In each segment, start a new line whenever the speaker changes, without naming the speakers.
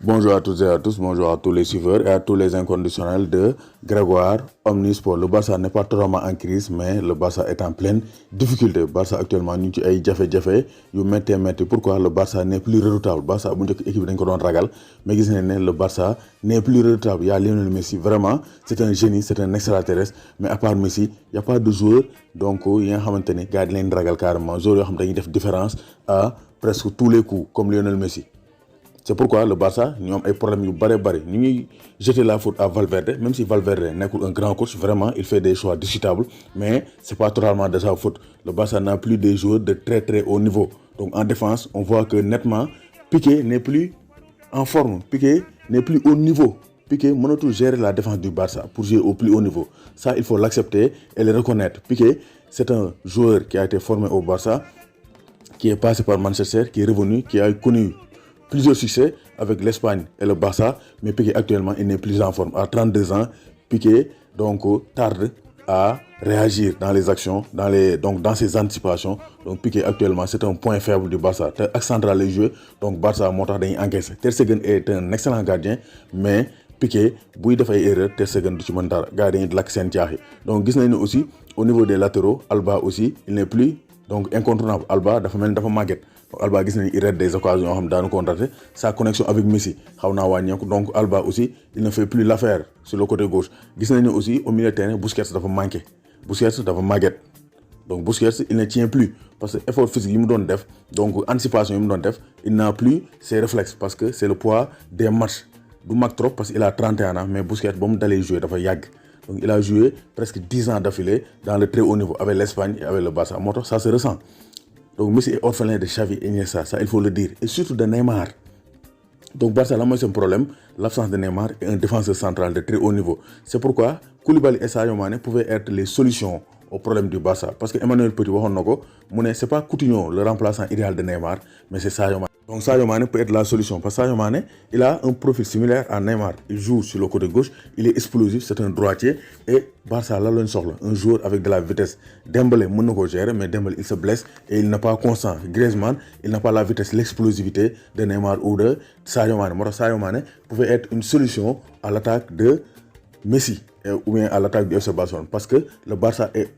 Bonjour à toutes et à tous, bonjour à tous les suiveurs et à tous les inconditionnels de Grégoire Omnisport. Le Barça n'est pas totalement en crise, mais le Barça est en pleine difficulté. Le Barça actuellement ñu ci ay jafe-jafe yu métti. Pourquoi le Barça n'est plus redoutable? Barça bu njëkk équipe dañ ko doon ragal, mais gis nañ ne le Barça n'est plus redoutable. Il y a Lionel Messi, vraiment c'est un génie, c'est un extraterrestre, mais à part Messi, il n'y a pas de joueur donc yi nga xamante ne gars yi dañ leen ragal carrément, joueurs yoo xam dañuy def différence à presque tous les coups comme Lionel Messi. C'est pourquoi le Barça ñoom ay problèmes yu bari ñu ngi jeter la faute à Valverde, même si Valverde nekkul un grand coach, vraiment il fait des choix discutables, mais c'est pas totalement de sa faute. Le Barça n'a plus des joueurs de très haut niveau. Donc en défense, on voit que nettement Piqué n'est plus en forme, Piqué n'est plus au niveau. Piqué mënatul gérer la défense du Barça pour jouer au plus haut niveau. Ça, il faut l'accepter et le reconnaître. Piqué, c'est un joueur qui a été formé au Barça, qui est passé par Manchester, qui est revenu, qui a connu plusieurs succès avec l'Espagne et le Barça, mais Piqué actuellement il n'est plus en forme. À 32 ans, Piqué donc tarde à réagir dans les actions, dans ses anticipations. Donc Piqué actuellement c'est un point faible du Barça. Ak central les jeux, donc Barça moo tax dañuy encaisser. Ter Stegen est un excellent gardien, mais Piqué buy def ay erreurs Ter Stegen du ci mën dara. Gars dañuy lakk seen caaxi. Donc gis nañ ne aussi au niveau des latéraux, Alba aussi il n'est plus donc incontournable. Alba dafa mel ni dafa màgget. Alba gis nañu il rate des occasions yoo xam daanu ko raté. Sa connexion avec Messi xaw naa wàññeeku, donc Alba aussi il ne fait plus l'affaire sur le côté gauche. Gis nañu aussi au milieu de terrain Busquets dafa manqué, Busquets dafa màgget, donc Busquets il ne tient plus parce que effort physique yi mu doon def, donc anticipation yi mu doon def, il n'a plus ses réflexes parce que c'est le poids des matchs. Du mag trop parce qu'il a 31 ans, mais Busquets ba mu dalee jouer dafa yàgg. Donc il a joué presque 10 ans d'affilée dans le très haut niveau avec l'Espagne et avec le Barça. Moo tax ça se ressent. Donc Messi est orphelin de Xavi et Iniesta, ça il faut le dire, et surtout de Neymar. Donc Barça, là mooy seen problème, l'absence de Neymar et un défenseur central de très haut niveau. C'est pourquoi Koulibaly et Sadio Mané pouvaient être les solutions au problème du Barça. Parce que Emmanuel Petit waxoon na ko mu ne c'est pas Coutinho le remplaçant idéal de Neymar, mais c'est Sadio Mané. Donc Sadio Mané peut être la solution parce que Sadio Mané il a un profil similaire à Neymar. Il joue sur le côté gauche, il est explosif, c'est un droitier, et Barça là lañ soxla un joueur avec de la vitesse. Dembélé mën na ko gérer, mais Dembélé il se blesse et il n'est pas constant. Griezmann il n'a pas la vitesse, l'explosivité de Neymar ou de Sadio Mané. Moo tax Sadio Mané pouvait être une solution à l'attaque de Messi ou bien à l'attaque du FC Barcelone, parce que le Barça est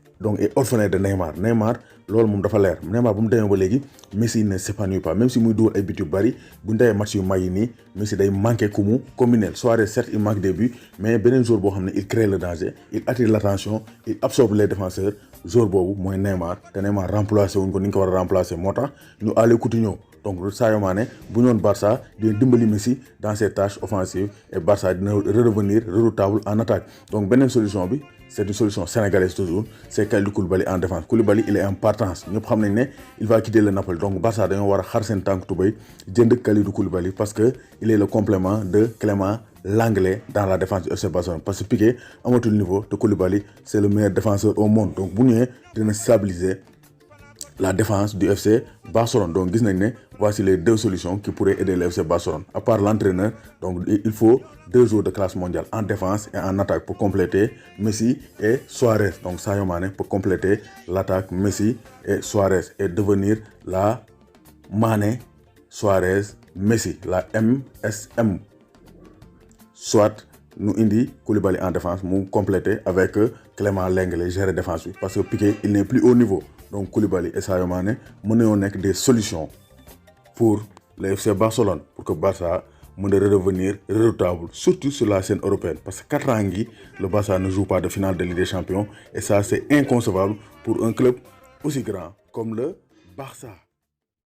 orphelin de Neymar. Neymar loolu moom dafa leer. Neymar bu mu demee ba léegi Messi ne s'épanouit pas, même si muy dugal ay buts yu bari bu ñu demee match yu mag yi nii Messi day manqué ku mu combiner. Suarez certes il manque des buts, mais beneen joueur boo xam ne il crée le danger, il attire l'attention, il absorbe les défenseurs. Joueur boobu mooy Neymar, te Neymar remplacé wuñ ko ni ñu ko war a remplacer, moo tax ñu allé Coutinho. Donc Sadio Mané bu ñëwoon Barça dina dimbali Messi dans ses tâches offensives et Barça dina redevenir redoutable en attaque. Donc beneen solution bi c'est une solution sénégalaise toujours, c'est Kalidou Koulibaly en défense. Koulibaly il est en partance, ñëpp xam nañ ne il va quitter le Napoli. Donc Barça dañoo war a xar seen tànk tubéy jënd Kalidou Koulibaly parce que il est le complément de Clément Lenglet dans la défense du FC Barcelone. Parce que Piqué amatul niveau te Koulibaly c'est le meilleur défenseur au monde. Donc bu ñëwee dina stabiliser la défense du FC Barcelone. Donc gis nañ ne voici les deux solutions qui pourraient aider le FC Barcelone. À part l'entraîneur, donc il faut deux joueurs de classe mondiale en défense et en attaque pour compléter Messi et Suarez. Donc Sadio Mané pour compléter l'attaque Messi et Suarez et devenir la Mané Suarez Messi, la MSM. Soit nous indi Koulibaly en défense, nous compléter avec Clément Lenglet gérer défense bi, parce que Piqué il n'est plus au niveau. Donc Koulibaly et Sadio Mané mën nañoo nekk des solutions pour le FC Barcelone, pour que Barça mën a redevenir redoutable, surtout sur la scène européenne. Parce que 4 ans ngi le Barça ne joue pas de finale de Ligue des Champions, et ça c'est inconcevable pour un club aussi grand comme le Barça.